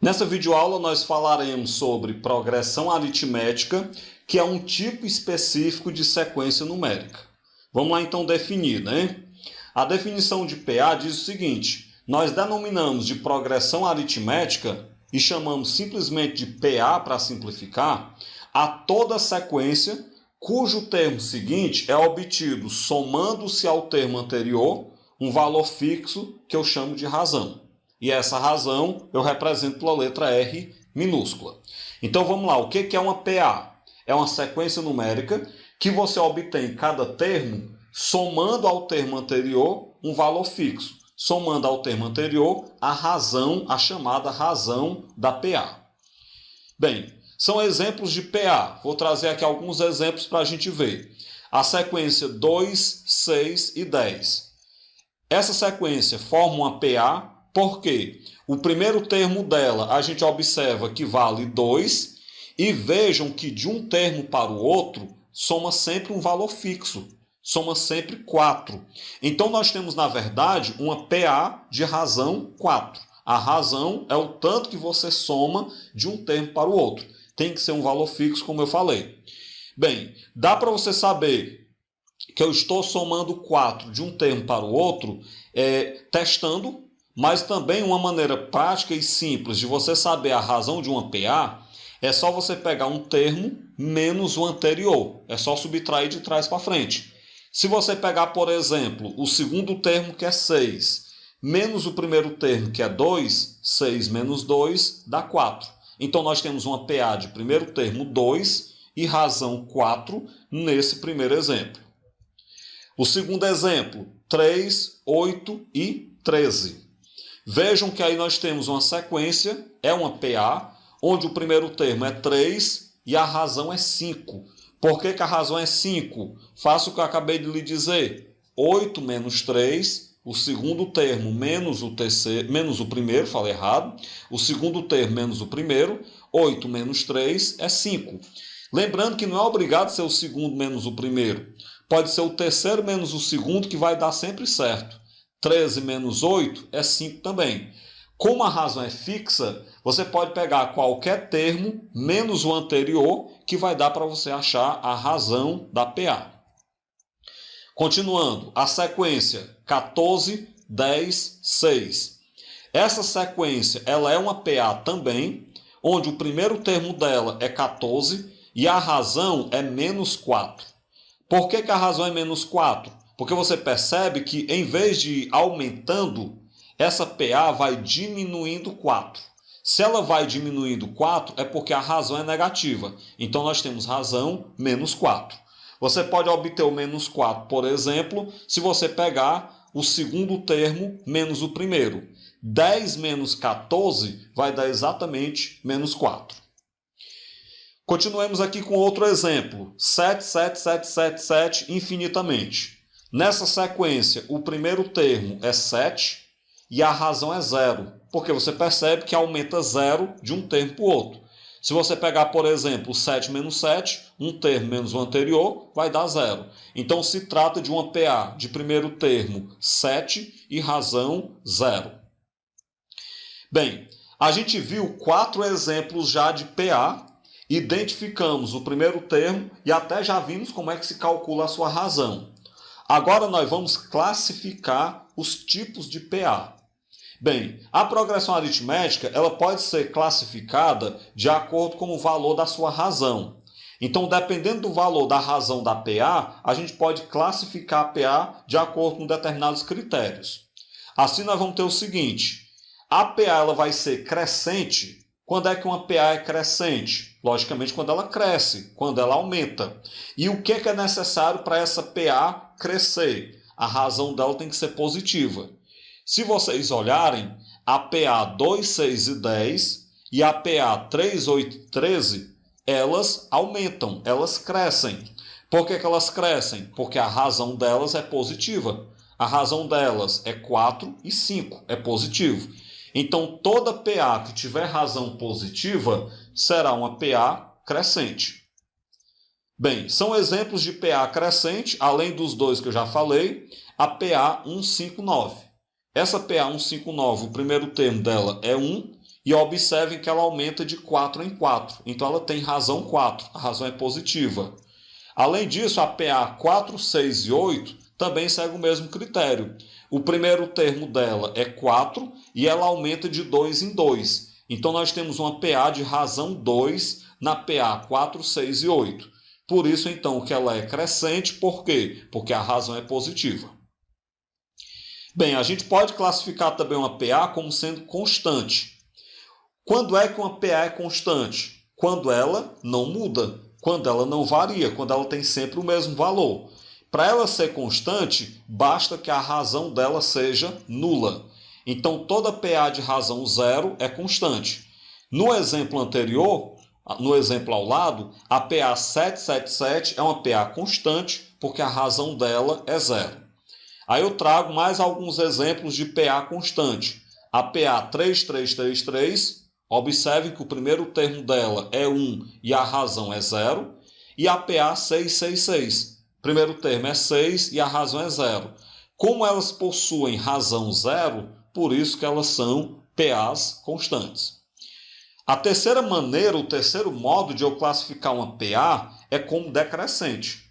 Nessa videoaula nós falaremos sobre progressão aritmética, que é um tipo específico de sequência numérica. Vamos lá então definir, né? A definição de PA diz o seguinte: nós denominamos de progressão aritmética e chamamos simplesmente de PA para simplificar a toda sequência cujo termo seguinte é obtido somando-se ao termo anterior um valor fixo que eu chamo de razão. E essa razão eu represento pela letra R minúscula. Então vamos lá, o que é uma PA? É uma sequência numérica que você obtém cada termo somando ao termo anterior um valor fixo. Somando ao termo anterior a razão, a chamada razão da PA. Bem, são exemplos de PA. Vou trazer aqui alguns exemplos para a gente ver. A sequência 2, 6 e 10. Essa sequência forma uma PA porque o primeiro termo dela a gente observa que vale 2 e vejam que de um termo para o outro soma sempre um valor fixo. Soma sempre 4. Então nós temos, na verdade, uma PA de razão 4. A razão é o tanto que você soma de um termo para o outro. Tem que ser um valor fixo, como eu falei. Bem, dá para você saber que eu estou somando 4 de um termo para o outro testando, mas também uma maneira prática e simples de você saber a razão de uma PA é só você pegar um termo menos o anterior. É só subtrair de trás para frente. Se você pegar, por exemplo, o segundo termo, que é 6, menos o primeiro termo, que é 2, 6 menos 2 dá 4. Então, nós temos uma PA de primeiro termo 2 e razão 4 nesse primeiro exemplo. O segundo exemplo, 3, 8 e 13. Vejam que aí nós temos uma sequência, é uma PA, onde o primeiro termo é 3 e a razão é 5. Por que a razão é 5? Faça o que eu acabei de lhe dizer. 8 menos 3, o segundo termo menos o terceiro, menos o primeiro, falei errado. O segundo termo menos o primeiro, 8 menos 3 é 5. Lembrando que não é obrigado ser o segundo menos o primeiro. Pode ser o terceiro menos o segundo, que vai dar sempre certo. 13 menos 8 é 5 também. Como a razão é fixa, você pode pegar qualquer termo menos o anterior, que vai dar para você achar a razão da PA. Continuando, a sequência 14, 10, 6. Essa sequência ela é uma PA também, onde o primeiro termo dela é 14 e a razão é menos 4. Por que a razão é menos 4? Porque você percebe que em vez de ir aumentando, essa PA vai diminuindo 4. Se ela vai diminuindo 4, é porque a razão é negativa. Então, nós temos razão menos 4. Você pode obter o menos 4, por exemplo, se você pegar o segundo termo menos o primeiro. 10 menos 14 vai dar exatamente menos 4. Continuemos aqui com outro exemplo. 7, 7, 7, 7, 7, infinitamente. Nessa sequência, o primeiro termo é 7 e a razão é 0. Porque você percebe que aumenta 0 de um termo para o outro. Se você pegar, por exemplo, 7 menos 7, um termo menos o anterior, vai dar 0. Então, se trata de uma PA de primeiro termo 7 e razão 0. Bem, a gente viu 4 exemplos já de PA, identificamos o primeiro termo e até já vimos como é que se calcula a sua razão. Agora nós vamos classificar os tipos de PA. Bem, a progressão aritmética ela pode ser classificada de acordo com o valor da sua razão. Então, dependendo do valor da razão da PA, a gente pode classificar a PA de acordo com determinados critérios. Assim, nós vamos ter o seguinte: a PA ela vai ser crescente. Quando é que uma PA é crescente? Logicamente, quando ela cresce, quando ela aumenta. E o que é necessário para essa PA crescer? A razão dela tem que ser positiva. Se vocês olharem, a PA 2, 6 e 10 e a PA 3, 8 e 13, elas aumentam, elas crescem. Por que elas crescem? Porque a razão delas é positiva. A razão delas é 4 e 5, é positivo. Então, toda PA que tiver razão positiva será uma PA crescente. Bem, são exemplos de PA crescente, além dos dois que eu já falei, a PA 159. Essa PA 159, o primeiro termo dela é 1 E observem que ela aumenta de 4 em 4. Então ela tem razão 4. A razão é positiva. Além disso, a PA 4, 6 e 8 também segue o mesmo critério. O primeiro termo dela é 4 e ela aumenta de 2 em 2. Então nós temos uma PA de razão 2 na PA 4, 6 e 8. Por isso, então, que ela é crescente. Por quê? Porque a razão é positiva. Bem, a gente pode classificar também uma PA como sendo constante. Quando é que uma PA é constante? Quando ela não muda, quando ela não varia, quando ela tem sempre o mesmo valor. Para ela ser constante, basta que a razão dela seja nula. Então, toda PA de razão zero é constante. No exemplo anterior, no exemplo ao lado, a PA 777 é uma PA constante porque a razão dela é zero. Aí eu trago mais alguns exemplos de PA constante. A PA 3333, observe que o primeiro termo dela é 1 e a razão é 0. E a PA 666, o primeiro termo é 6 e a razão é 0. Como elas possuem razão 0, por isso que elas são PAs constantes. A terceira maneira, o terceiro modo de eu classificar uma PA é como decrescente.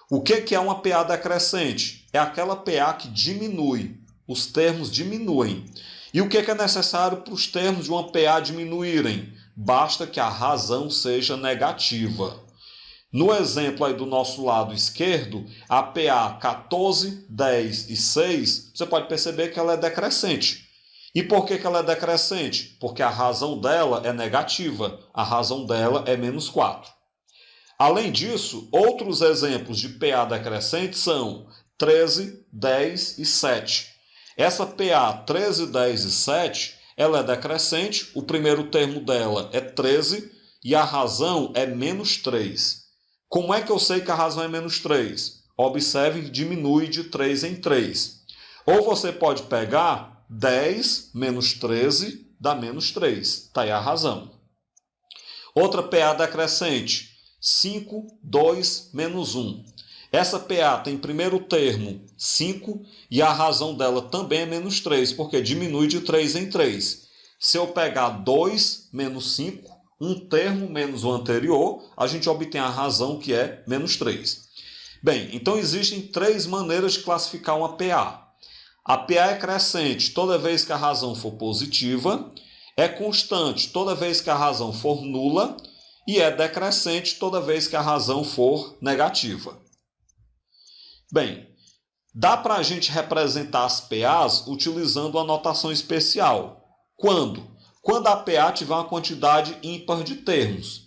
O que é uma PA decrescente? É aquela PA que diminui, os termos diminuem. E o que é necessário para os termos de uma PA diminuírem? Basta que a razão seja negativa. No exemplo aí do nosso lado esquerdo, a PA 14, 10 e 6, você pode perceber que ela é decrescente. E por que ela é decrescente? Porque a razão dela é negativa, a razão dela é menos 4. Além disso, outros exemplos de PA decrescente são 13, 10 e 7. Essa PA 13, 10 e 7, ela é decrescente, o primeiro termo dela é 13 e a razão é menos 3. Como é que eu sei que a razão é menos 3? Observe que diminui de 3 em 3. Ou você pode pegar 10 menos 13 dá menos 3. Está aí a razão. Outra PA decrescente, 5, 2, menos 1. Essa PA tem primeiro termo 5 e a razão dela também é menos 3, porque diminui de 3 em 3. Se eu pegar 2 menos 5, um termo menos o anterior, a gente obtém a razão que é menos 3. Bem, então existem 3 maneiras de classificar uma PA. A PA é crescente toda vez que a razão for positiva, é constante toda vez que a razão for nula e é decrescente toda vez que a razão for negativa. Bem, dá para a gente representar as PAs utilizando uma notação especial. Quando? Quando a PA tiver uma quantidade ímpar de termos.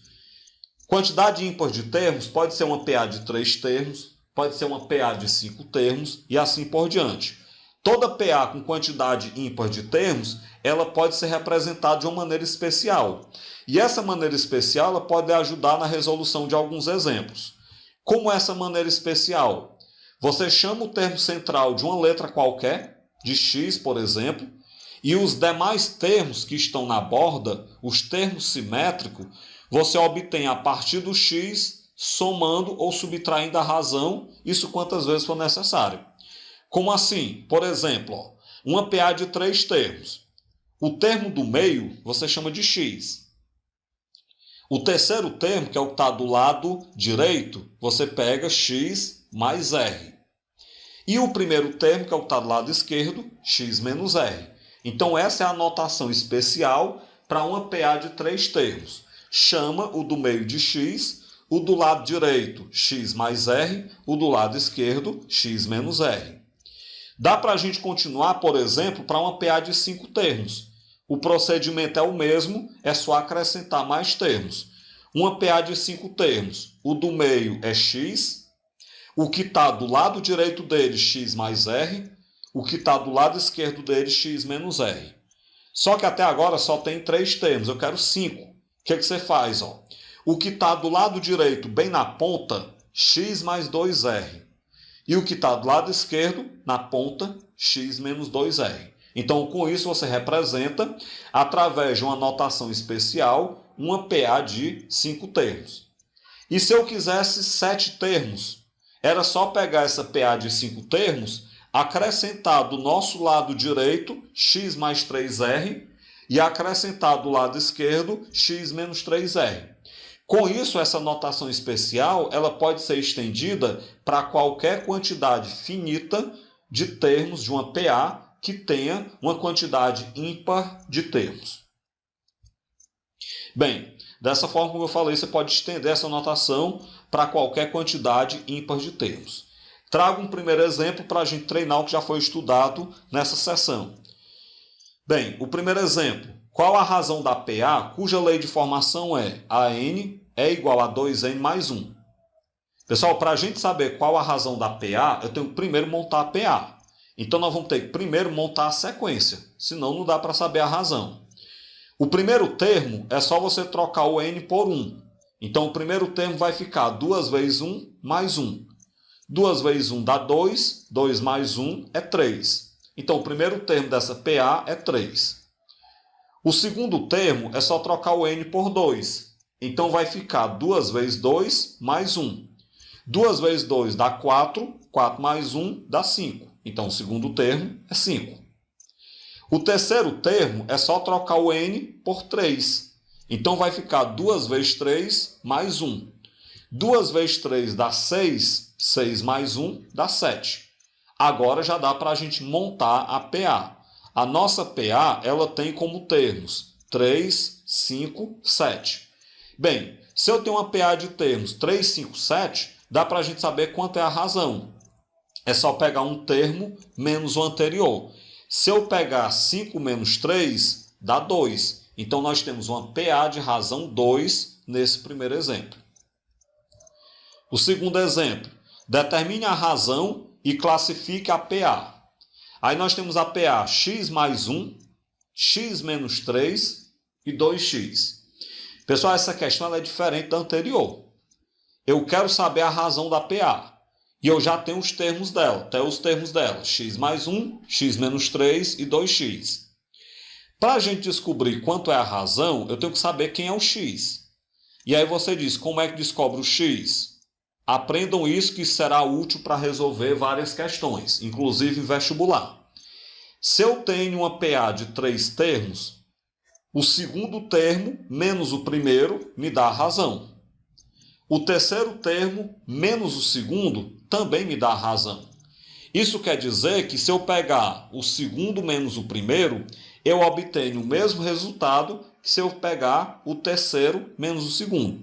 Quantidade ímpar de termos pode ser uma PA de 3 termos, pode ser uma PA de 5 termos e assim por diante. Toda PA com quantidade ímpar de termos, ela pode ser representada de uma maneira especial. E essa maneira especial ela pode ajudar na resolução de alguns exemplos. Como essa maneira especial? Você chama o termo central de uma letra qualquer, de x, por exemplo, e os demais termos que estão na borda, os termos simétricos, você obtém a partir do x, somando ou subtraindo a razão, isso quantas vezes for necessário. Como assim? Por exemplo, uma PA de 3 termos. O termo do meio você chama de x. O terceiro termo, que é o que está do lado direito, você pega x mais r. E o primeiro termo, que é o que está do lado esquerdo, x menos r. Então essa é a notação especial para uma PA de 3 termos. Chama o do meio de x, o do lado direito, x mais r, o do lado esquerdo, x menos r. Dá para a gente continuar, por exemplo, para uma PA de 5 termos. O procedimento é o mesmo, é só acrescentar mais termos. Uma PA de 5 termos, o do meio é x, o que está do lado direito dele, x mais r, o que está do lado esquerdo dele, x menos r. Só que até agora só tem 3 termos, eu quero 5. O que você faz? O que está do lado direito, bem na ponta, x mais 2r. E o que está do lado esquerdo, na ponta, x menos 2r. Então, com isso, você representa, através de uma notação especial, uma PA de 5 termos. E se eu quisesse 7 termos? Era só pegar essa PA de 5 termos, acrescentar do nosso lado direito, x mais 3r, e acrescentar do lado esquerdo x menos 3r. Com isso, essa notação especial ela pode ser estendida para qualquer quantidade finita de termos de uma PA que tenha uma quantidade ímpar de termos. Bem, dessa forma, como eu falei, você pode estender essa notação para qualquer quantidade ímpar de termos. Trago um primeiro exemplo para a gente treinar o que já foi estudado nessa sessão. Bem, o primeiro exemplo. Qual a razão da PA cuja lei de formação é AN é igual a 2N mais 1? Pessoal, para a gente saber qual a razão da PA, eu tenho que primeiro montar a PA. Então, nós vamos ter que primeiro montar a sequência, senão não dá para saber a razão. O primeiro termo é só você trocar o N por 1. Então, o primeiro termo vai ficar 2 vezes 1 mais 1. 2 vezes 1 dá 2, 2 mais 1 é 3. Então, o primeiro termo dessa PA é 3. O segundo termo é só trocar o N por 2. Então, vai ficar 2 vezes 2 mais 1. 2 vezes 2 dá 4, 4 mais 1 dá 5. Então, o segundo termo é 5. O terceiro termo é só trocar o N por 3. Então, vai ficar 2 vezes 3 mais 1. 2 vezes 3 dá 6, 6 mais 1 dá 7. Agora já dá para a gente montar a PA. A nossa PA ela tem como termos 3, 5, 7. Bem, se eu tenho uma PA de termos 3, 5, 7, dá para a gente saber quanto é a razão. É só pegar um termo menos o anterior. Se eu pegar 5 menos 3, dá 2. Então, nós temos uma PA de razão 2 nesse primeiro exemplo. O segundo exemplo. Determine a razão e classifique a PA. Aí nós temos a PA x mais 1, x menos 3 e 2x. Pessoal, essa questão ela é diferente da anterior. Eu quero saber a razão da PA. E eu já tenho os termos dela. Até os termos dela. X mais 1, x menos 3 e 2x. Para a gente descobrir quanto é a razão, eu tenho que saber quem é o x. E aí você diz, como é que descobre o x? Aprendam isso que será útil para resolver várias questões, inclusive vestibular. Se eu tenho uma PA de 3 termos, o segundo termo menos o primeiro me dá a razão. O terceiro termo menos o segundo também me dá a razão. Isso quer dizer que se eu pegar o segundo menos o primeiro, eu obtenho o mesmo resultado que se eu pegar o terceiro menos o segundo.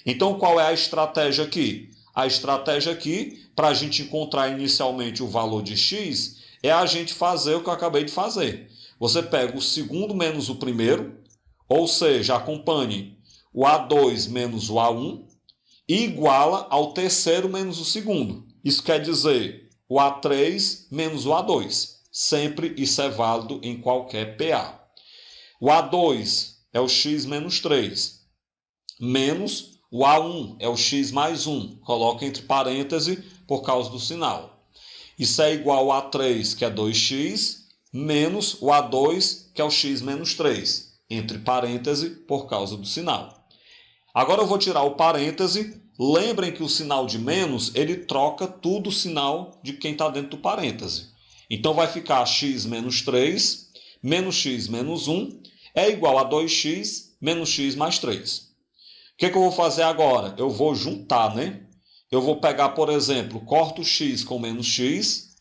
Então, qual é a estratégia aqui? A estratégia aqui, para a gente encontrar inicialmente o valor de x, é a gente fazer o que eu acabei de fazer. Você pega o segundo menos o primeiro, ou seja, acompanhe o A2 menos o A1, e iguala ao terceiro menos o segundo. Isso quer dizer o A3 menos o A2. Sempre isso é válido em qualquer PA. O A2 é o x menos 3, menos o A1 é o x mais 1. Coloca entre parênteses por causa do sinal. Isso é igual ao A3, que é 2x, menos o A2, que é o x menos 3. Entre parênteses por causa do sinal. Agora eu vou tirar o parêntese. Lembrem que o sinal de menos, ele troca tudo o sinal de quem está dentro do parêntese. Então vai ficar x menos 3, menos x menos 1, é igual a 2x menos x mais 3. O que eu vou fazer agora? Eu vou juntar, né? Eu vou pegar, por exemplo, corto x com menos x,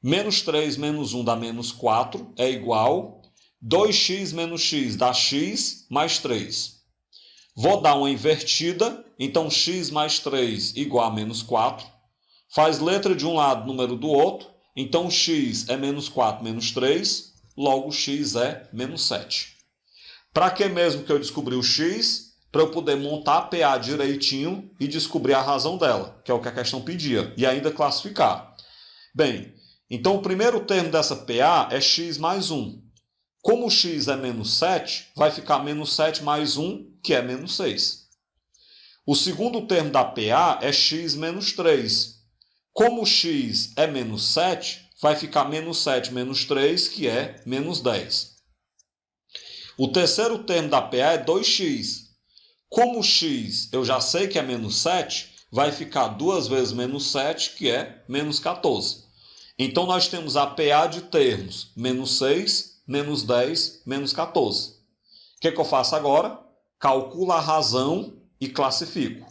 menos 3 menos 1 dá menos 4, é igual 2x menos x dá x mais 3. Vou dar uma invertida, então x mais 3 igual a menos 4. Faz letra de um lado, número do outro. Então x é menos 4 menos 3, logo x é menos 7. Para que mesmo que eu descobri o x? Para eu poder montar a PA direitinho e descobrir a razão dela, que é o que a questão pedia, e ainda classificar. Bem, então o primeiro termo dessa PA é x mais 1. Como o x é menos 7, vai ficar menos 7 mais 1, que é menos 6. O segundo termo da PA é x menos 3. Como o x é menos 7, vai ficar menos 7 menos 3, que é menos 10. O terceiro termo da PA é 2x. Como o x eu já sei que é menos 7, vai ficar 2 vezes menos 7, que é menos 14. Então, nós temos a PA de termos menos 6, menos 10, menos 14. que eu faço agora? Calculo a razão e classifico.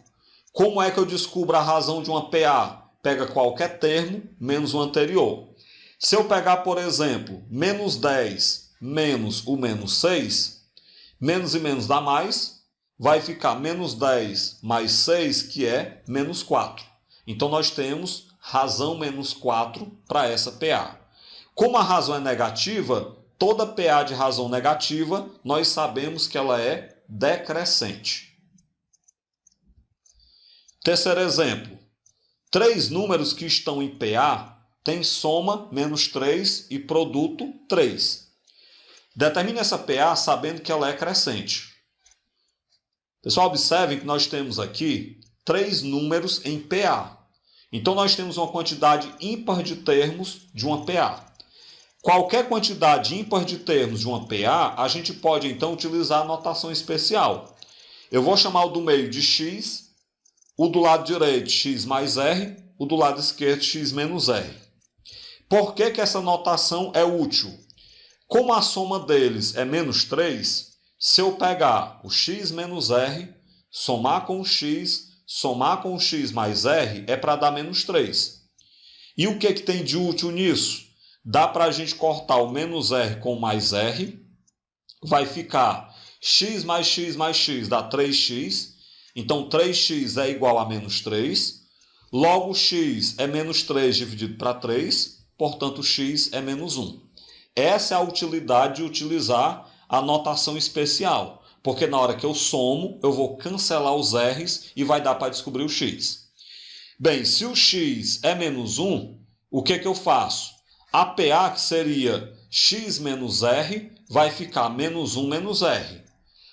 Como é que eu descubro a razão de uma PA? Pega qualquer termo menos o anterior. Se eu pegar, por exemplo, menos 10 menos o menos 6, menos e menos dá mais, vai ficar menos 10 mais 6, que é menos 4. Então, nós temos razão menos 4 para essa PA. Como a razão é negativa, toda PA de razão negativa, nós sabemos que ela é decrescente. Terceiro exemplo. 3 números que estão em PA têm soma menos 3 e produto 3. Determine essa PA sabendo que ela é crescente. Pessoal, observem que nós temos aqui 3 números em PA. Então, nós temos uma quantidade ímpar de termos de uma PA. Qualquer quantidade ímpar de termos de uma PA, a gente pode, então, utilizar a notação especial. Eu vou chamar o do meio de x, o do lado direito x mais r, o do lado esquerdo x menos r. Por que essa notação é útil? Como a soma deles é menos 3, se eu pegar o x menos r, somar com o x mais r, é para dar menos 3. E o que tem de útil nisso? Dá para a gente cortar o menos r com mais r, vai ficar x mais x mais x dá 3x, então 3x é igual a menos 3, logo x é menos 3 dividido para 3, portanto x é menos 1. Essa é a utilidade de utilizar a notação especial, porque na hora que eu somo, eu vou cancelar os r's e vai dar para descobrir o x. Bem, se o x é menos 1, o que eu faço? A PA, que seria x menos r, vai ficar menos 1 menos r.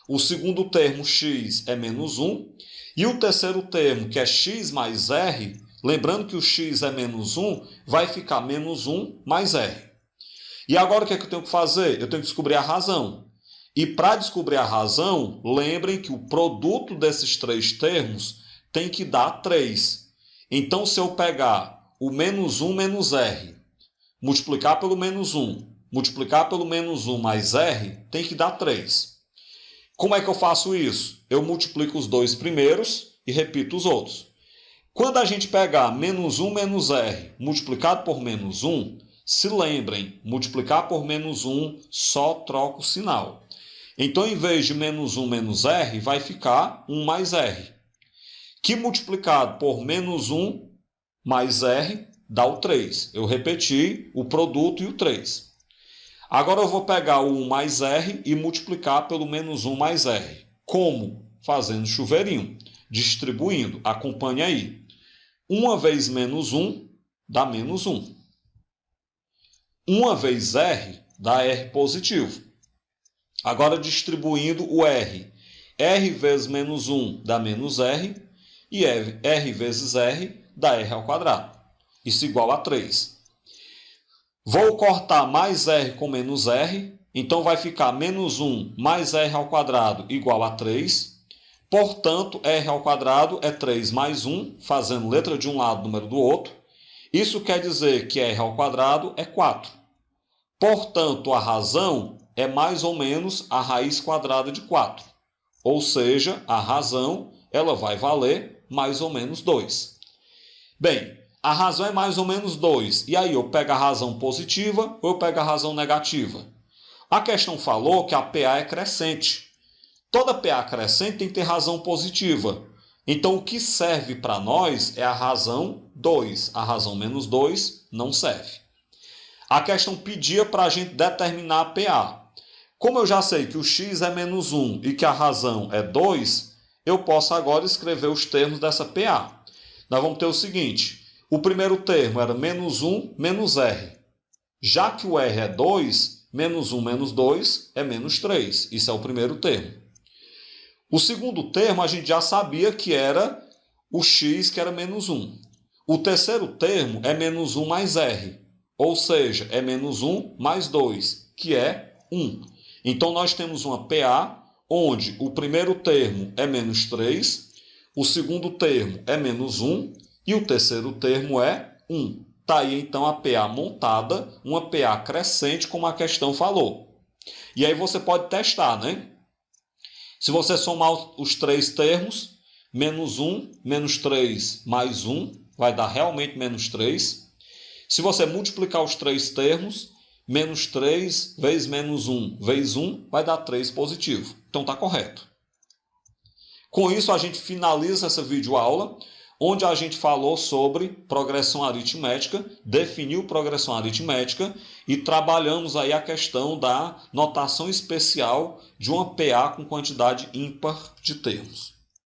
O segundo termo, x, é menos 1. E o terceiro termo, que é x mais r, lembrando que o x é menos 1, vai ficar menos 1 mais r. E agora o que eu tenho que fazer? Eu tenho que descobrir a razão. E para descobrir a razão, lembrem que o produto desses 3 termos tem que dar 3. Então, se eu pegar o menos 1 menos r, multiplicar pelo menos 1, multiplicar pelo menos 1 mais r, tem que dar 3. Como é que eu faço isso? Eu multiplico os 2 primeiros e repito os outros. Quando a gente pegar menos 1 menos r multiplicado por menos 1, se lembrem, multiplicar por menos 1 só troca o sinal. Então, em vez de menos 1 menos r, vai ficar 1 mais r, que multiplicado por menos 1 mais r dá o 3. Eu repeti o produto e o 3. Agora eu vou pegar o 1 mais r e multiplicar pelo menos 1 mais r. Como? Fazendo chuveirinho, distribuindo. Acompanhe aí. 1 vezes menos 1 dá menos 1. 1 vezes r dá r positivo. Agora distribuindo o r. R vezes menos 1 dá menos r. E r vezes r dá r ao quadrado. Isso igual a 3. Vou cortar mais r com menos r. Então vai ficar menos 1 mais r ao quadrado igual a 3. Portanto, r ao quadrado é 3 mais 1, fazendo letra de um lado, número do outro. Isso quer dizer que r ao quadrado é 4. Portanto, a razão é mais ou menos a raiz quadrada de 4. Ou seja, a razão ela vai valer mais ou menos 2. Bem, a razão é mais ou menos 2. E aí, eu pego a razão positiva ou eu pego a razão negativa? A questão falou que a PA é crescente. Toda PA crescente tem que ter razão positiva. Então, o que serve para nós é a razão 2. A razão menos 2 não serve. A questão pedia para a gente determinar a PA. Como eu já sei que o x é menos 1 e que a razão é 2, eu posso agora escrever os termos dessa PA. Nós vamos ter o seguinte. O primeiro termo era menos 1 menos r. Já que o r é 2, menos 1 menos 2 é menos 3. Isso é o primeiro termo. O segundo termo a gente já sabia que era o x, que era menos 1. O terceiro termo é menos 1 mais r. Ou seja, é menos 1 mais 2, que é 1. Então, nós temos uma PA onde o primeiro termo é menos 3, o segundo termo é menos 1, e o terceiro termo é 1. Está aí, então, a PA montada, uma PA crescente, como a questão falou. E aí você pode testar, né? Se você somar os 3 termos, menos 1, menos 3 mais 1, vai dar realmente menos 3. Se você multiplicar os 3 termos, menos 3 vezes menos 1 vezes 1 vai dar 3 positivo. Então está correto. Com isso a gente finaliza essa videoaula, onde a gente falou sobre progressão aritmética, definiu progressão aritmética e trabalhamos aí a questão da notação especial de uma PA com quantidade ímpar de termos.